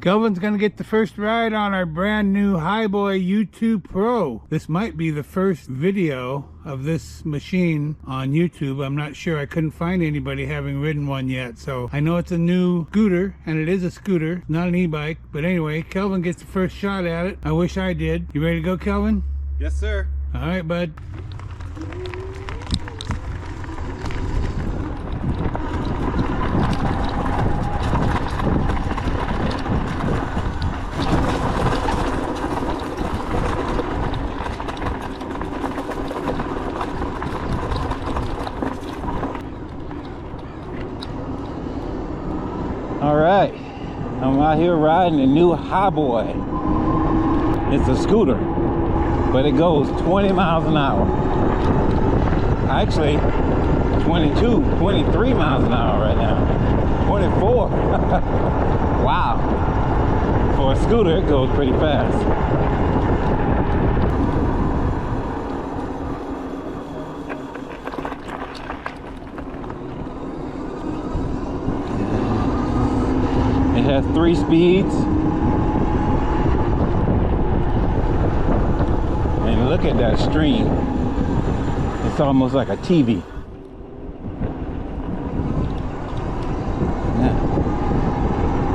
Kelvin's gonna get the first ride on our brand new Hiboy U2 Pro. This might be the first video of this machine on YouTube. I'm not sure. I couldn't find anybody having ridden one yet. So I know it's a new scooter, and it is a scooter, not an e-bike. But anyway, Kelvin gets the first shot at it. I wish I did. You ready to go, Kelvin? Yes, sir. All right, bud. All right, I'm out here riding the new Hiboy. It's a scooter, but it goes 20 miles an hour. Actually, 22, 23 miles an hour right now. 24. Wow. For a scooter, it goes pretty fast. It has 3 speeds. And look at that stream. It's almost like a TV. Yeah.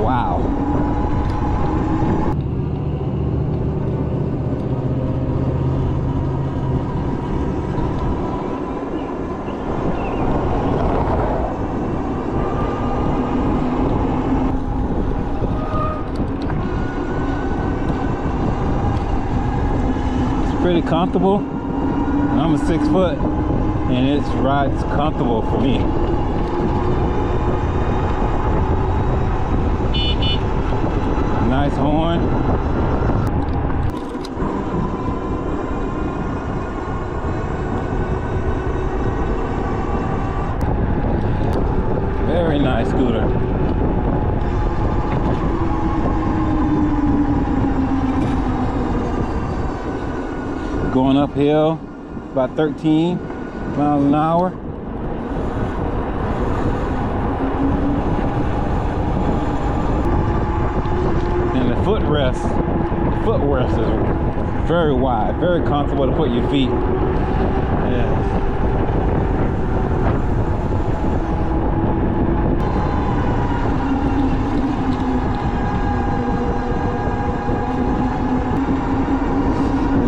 Wow. Pretty comfortable. I'm a 6 foot and it's rides comfortable for me. Nice horn. Very nice scooter. Going uphill about 13 miles an hour. And the footrest is very wide, very comfortable to put your feet. Yeah.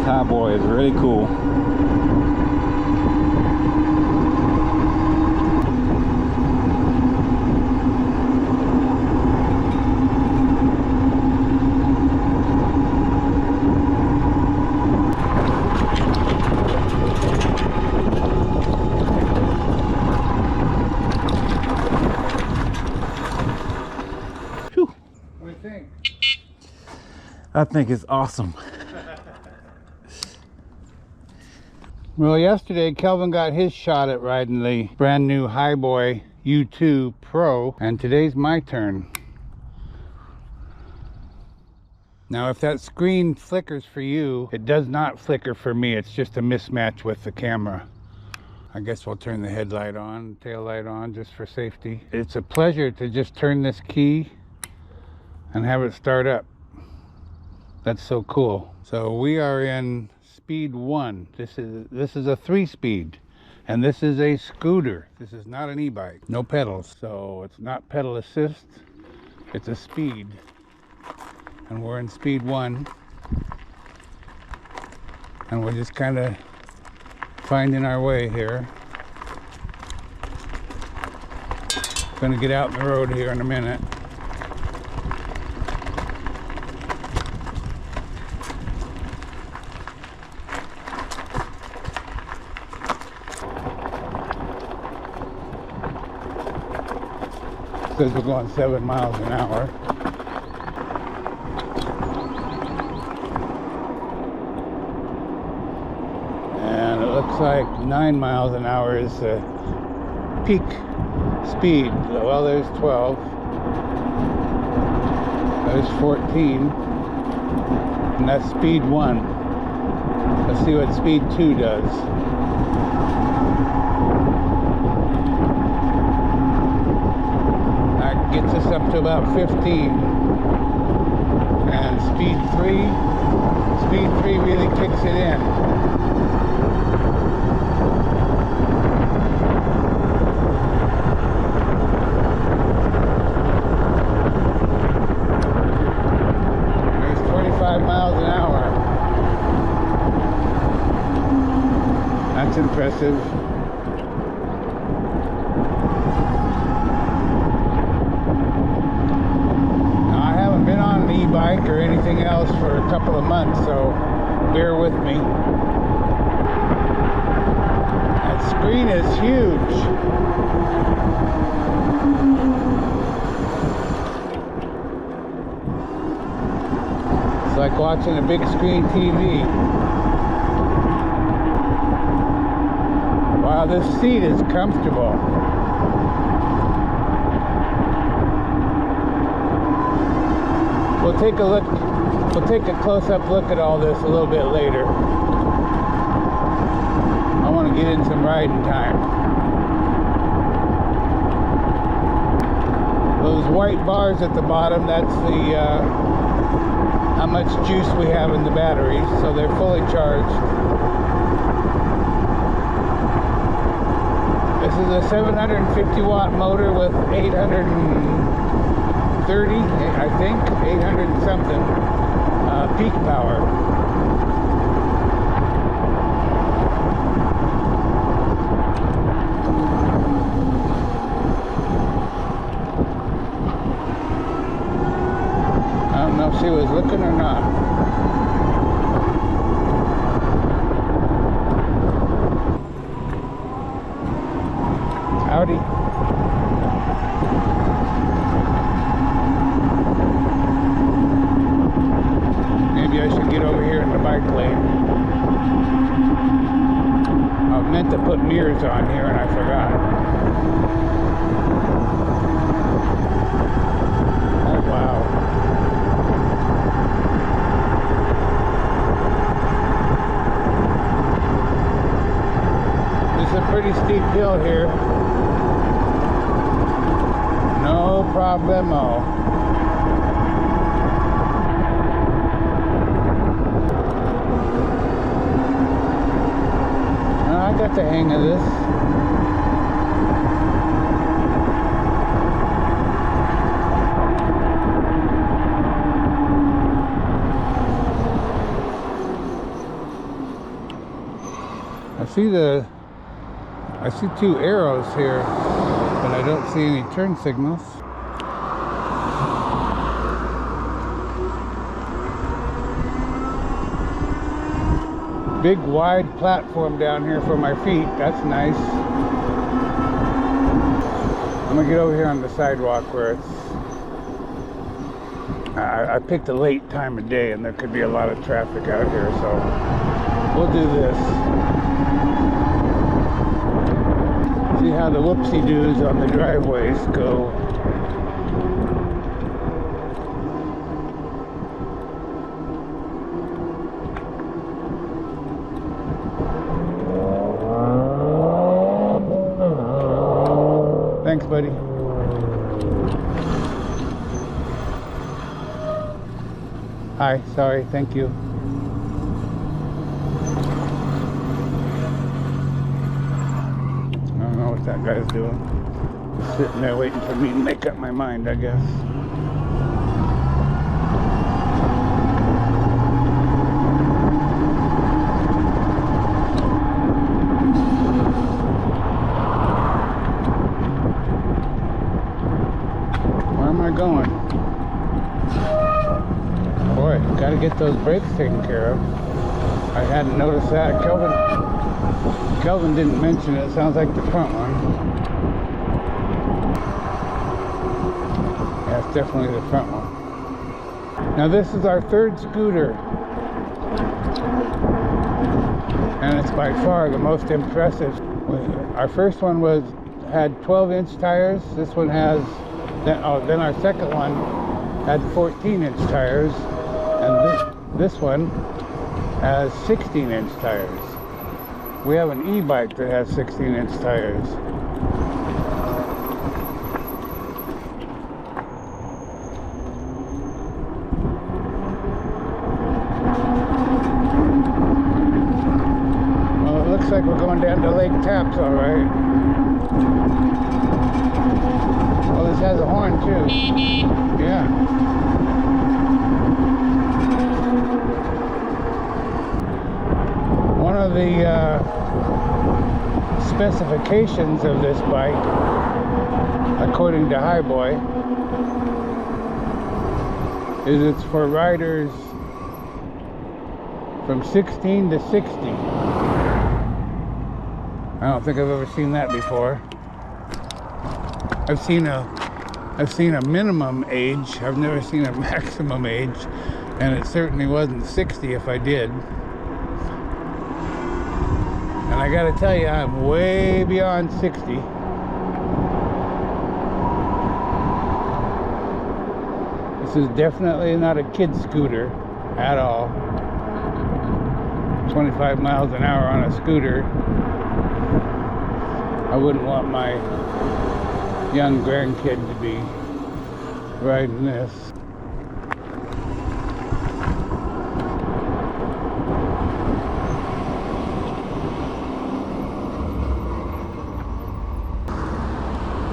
Hiboy is really cool. Whew. What do you think? I think it's awesome. Well, yesterday Kelvin got his shot at riding the brand new Hiboy U2 Pro, and today's my turn. Now, if that screen flickers for you, it does not flicker for me. It's just a mismatch with the camera. I guess we'll turn the headlight on, tail light on, just for safety. It's a pleasure to just turn this key and have it start up. That's so cool. So we are in speed 1. This is a 3-speed, and this is a scooter. This is not an e-bike. No pedals, so it's not pedal assist. It's a speed, and we're in speed 1, and we're just kind of finding our way here. Gonna get out in the road here in a minute. Says we're going 7 miles an hour. And it looks like 9 miles an hour is the peak speed. Well, there's 12. There's 14. And that's speed 1. Let's see what speed 2 does. Gets us up to about 15. V3 really kicks it in. There's 25 miles an hour. That's impressive. E-bike or anything else for a couple of months, so bear with me. That screen is huge. It's like watching a big screen TV. Wow, this seat is comfortable. We'll take a look, we'll take a close-up look at all this a little bit later. I want to get in some riding time. Those white bars at the bottom, that's the how much juice we have in the batteries, so they're fully charged. This is a 750 watt motor with 830, I think, 800 and something peak power. I don't know if she was looking or not. Howdy. Maybe I should get over here in the bike lane. I meant to put mirrors on here and I forgot. Oh wow. This is a pretty steep hill here. No problemo. I got the hang of this. I see two arrows here, but I don't see any turn signals. Big wide platform down here for my feet. That's nice. I'm gonna get over here on the sidewalk where it's I picked a late time of day and there could be a lot of traffic out here, so we'll do this. See how the whoopsie-doos on the driveways go. Thanks, buddy. Hi, sorry, thank you. I don't know what that guy's doing. Just sitting there waiting for me to make up my mind, I guess. Going. Boy, gotta get those brakes taken care of. I hadn't noticed that. Kelvin didn't mention it. Sounds like the front one. Yeah, it's definitely the front one. Now this is our third scooter. And it's by far the most impressive. Our first one had 12-inch tires. This one has then our second one had 14-inch tires, and this one has 16-inch tires. We have an e-bike that has 16-inch tires. like we're going down to Lake Tapps, all right. Oh, this has a horn too. Yeah. One of the specifications of this bike, according to Hiboy, is it's for riders from 16 to 60. I don't think I've ever seen that before. I've seen a minimum age. I've never seen a maximum age, and it certainly wasn't 60 if I did. And I gotta tell you, I'm way beyond 60. This is definitely not a kid scooter at all. 25 miles an hour on a scooter. I wouldn't want my young grandkid to be riding this.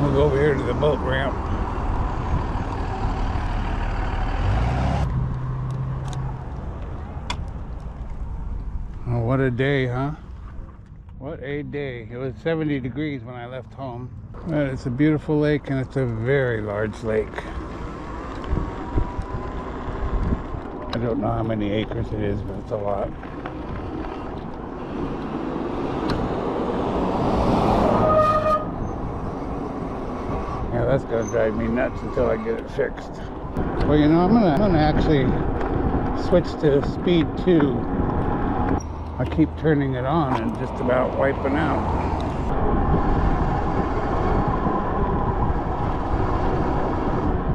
We'll go over here to the boat ramp. Oh, what a day, huh? What a day. It was 70 degrees when I left home. But it's a beautiful lake, and it's a very large lake. I don't know how many acres it is, but it's a lot. Yeah, that's gonna drive me nuts until I get it fixed. Well, you know, I'm gonna actually switch to speed 2. I keep turning it on and just about wiping out.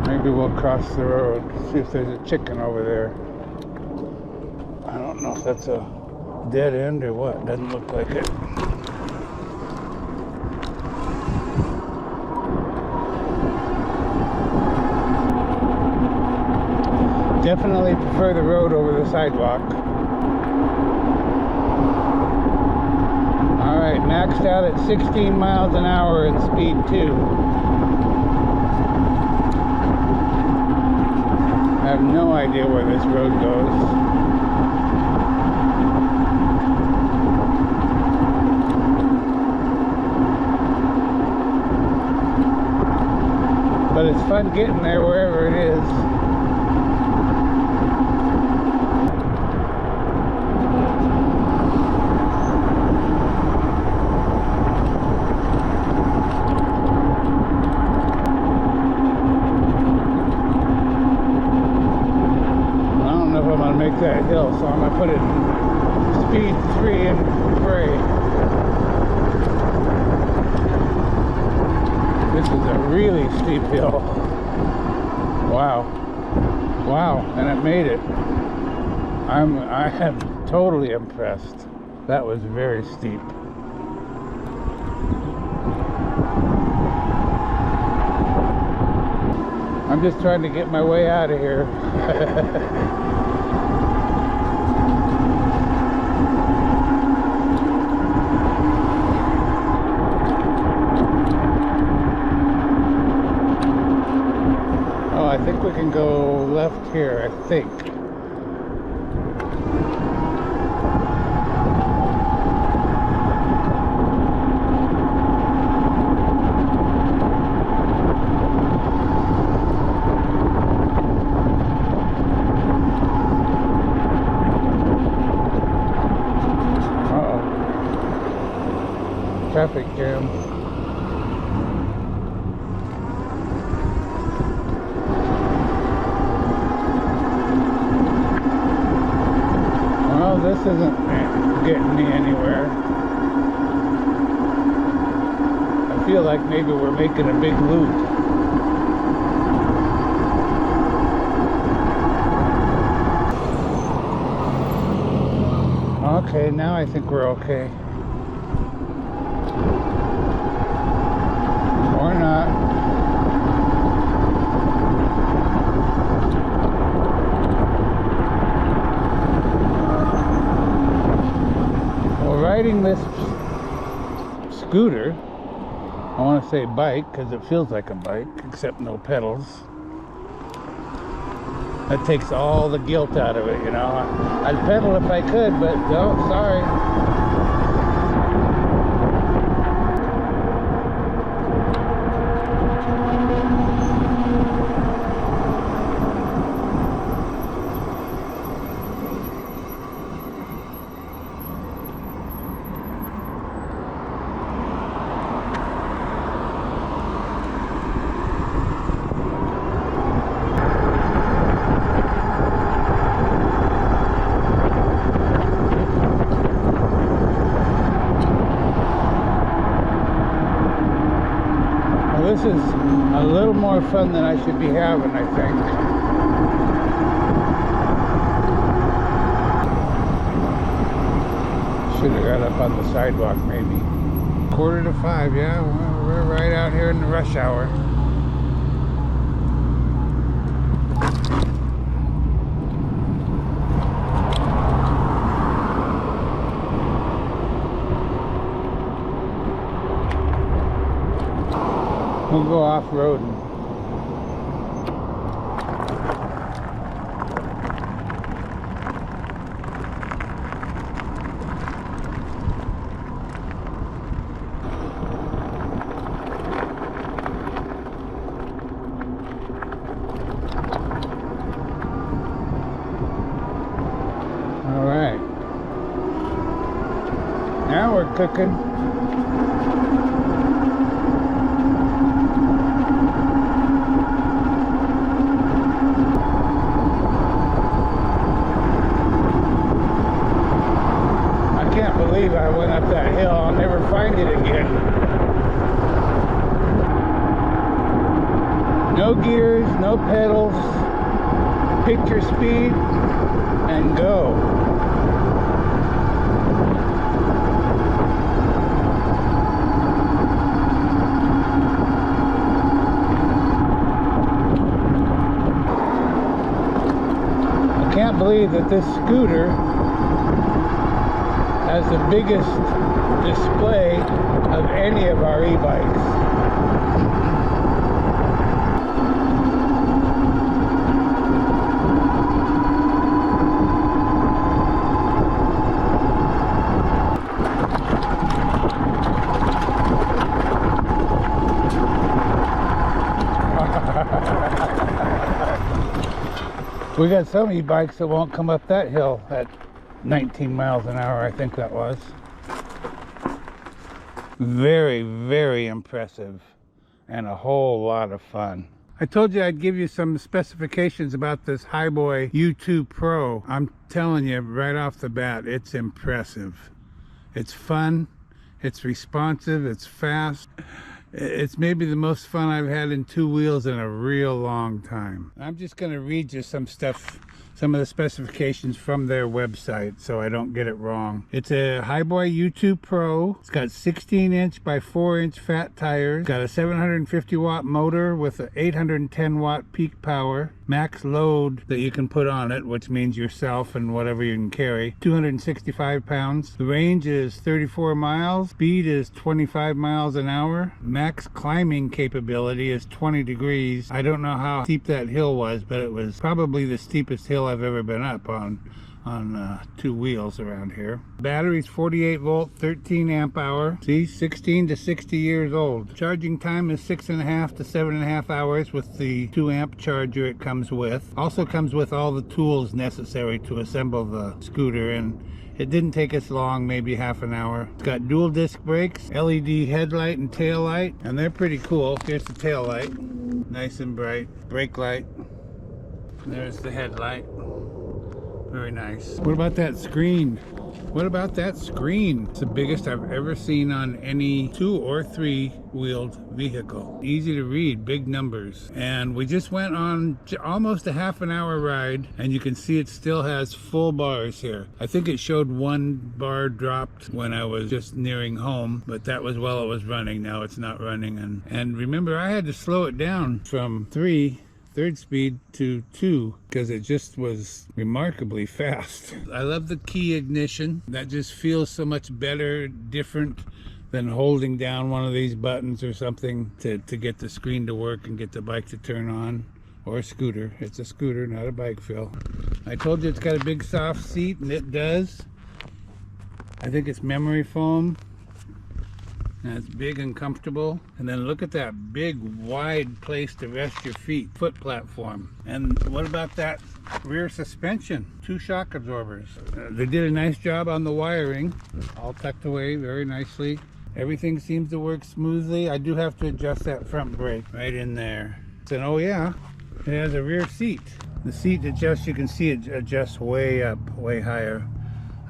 Maybe we'll cross the road, see if there's a chicken over there. I don't know if that's a dead end or what. Doesn't look like it. Definitely prefer the road over the sidewalk. Alright, maxed out at 16 miles an hour in speed 2. I have no idea where this road goes. But it's fun getting there wherever it is. Make that hill, so I'm gonna put it in speed 3 and pray. This is a really steep hill. Wow, and it made it. I am totally impressed. That was very steep. I'm just trying to get my way out of here. I think we can go left here, I think. Uh-oh. Traffic jam. This isn't getting me anywhere. I feel like maybe we're making a big loop. Okay, now I think we're okay. Or not. Riding this scooter. I want to say bike because it feels like a bike, except no pedals. That takes all the guilt out of it, you know. I'd pedal if I could, but no, sorry. This is a little more fun than I should be having, I think. Should have got up on the sidewalk maybe. 4:45, yeah, we're right out here in the rush hour. We'll go off-roading. All right. Now we're cooking. I went up that hill. I'll never find it again. No gears, no pedals. Pick your speed and go. I can't believe that this scooter has the biggest display of any of our e-bikes. We got some e-bikes that won't come up that hill at 19 miles an hour, I think that was. Very, very impressive and a whole lot of fun. I told you I'd give you some specifications about this Hiboy U2 Pro. I'm telling you right off the bat, it's impressive. It's fun, it's responsive, it's fast. It's maybe the most fun I've had in two wheels in a real long time. I'm just going to read you some stuff, some of the specifications from their website so I don't get it wrong. It's a Hiboy U2 Pro. It's got 16-inch by 4-inch fat tires. It's got a 750 watt motor with an 810 watt peak power. Max load that you can put on it, which means yourself and whatever you can carry, 265 pounds. The range is 34 miles. Speed is 25 miles an hour. Max climbing capability is 20 degrees. I don't know how steep that hill was, but it was probably the steepest hill I've ever been up on two wheels around here. Battery's 48 volt, 13 amp hour. See, 16 to 60 years old. Charging time is 6.5 to 7.5 hours with the 2 amp charger it comes with. Also comes with all the tools necessary to assemble the scooter, and it didn't take us long, maybe half an hour. It's got dual disc brakes, LED headlight and tail light, and they're pretty cool. Here's the tail light, nice and bright. Brake light. There's the headlight. Very nice. What about that screen? What about that screen? It's the biggest I've ever seen on any 2 or 3 wheeled vehicle. Easy to read, big numbers. And we just went on almost a half an hour ride, and you can see it still has full bars here. I think it showed 1 bar dropped when I was just nearing home, but that was while it was running. Now it's not running. And remember, I had to slow it down from 3rd speed to 2 because it just was remarkably fast. I love the key ignition. That just feels so much better, different than holding down one of these buttons or something to get the screen to work and get the bike to turn on. Or a scooter. It's a scooter, not a bike, Phil. I told you it's got a big soft seat, and it does. I think it's memory foam. And it's big and comfortable. And then look at that big, wide place to rest your feet. Foot platform. And what about that rear suspension? 2 shock absorbers. They did a nice job on the wiring. All tucked away very nicely. Everything seems to work smoothly. I do have to adjust that front brake right in there. And oh yeah, it has a rear seat. The seat adjusts, you can see it adjusts way up, way higher.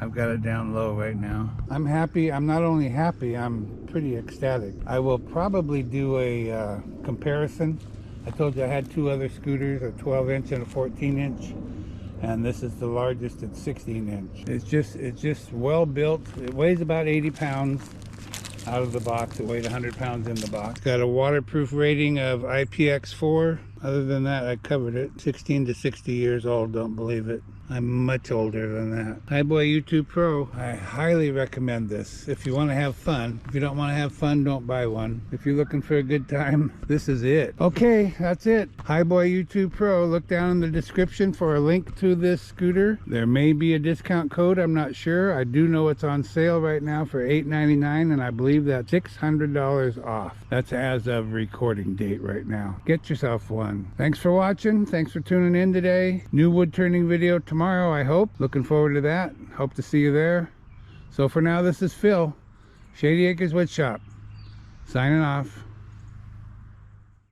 I've got it down low right now. I'm happy. I'm not only happy, I'm pretty ecstatic. I will probably do a comparison. I told you I had 2 other scooters, a 12-inch and a 14-inch. And this is the largest at 16-inch. It's just well built. It weighs about 80 pounds. Out of the box. It weighed 100 pounds in the box. Got a waterproof rating of IPX4. Other than that, I covered it. 16 to 60 years old, don't believe it. I'm much older than that. Hiboy U2 Pro. I highly recommend this. If you want to have fun. If you don't want to have fun, don't buy one. If you're looking for a good time, this is it. Okay, that's it. Hiboy U2 Pro. Look down in the description for a link to this scooter. There may be a discount code, I'm not sure. I do know it's on sale right now for $8.99, and I believe that's $600 off. That's as of recording date right now. Get yourself one. Thanks for watching. Thanks for tuning in today. New wood turning video tomorrow, I hope. Looking forward to that. Hope to see you there. So for now, this is Phil, Shady Acres Wood Shop, signing off.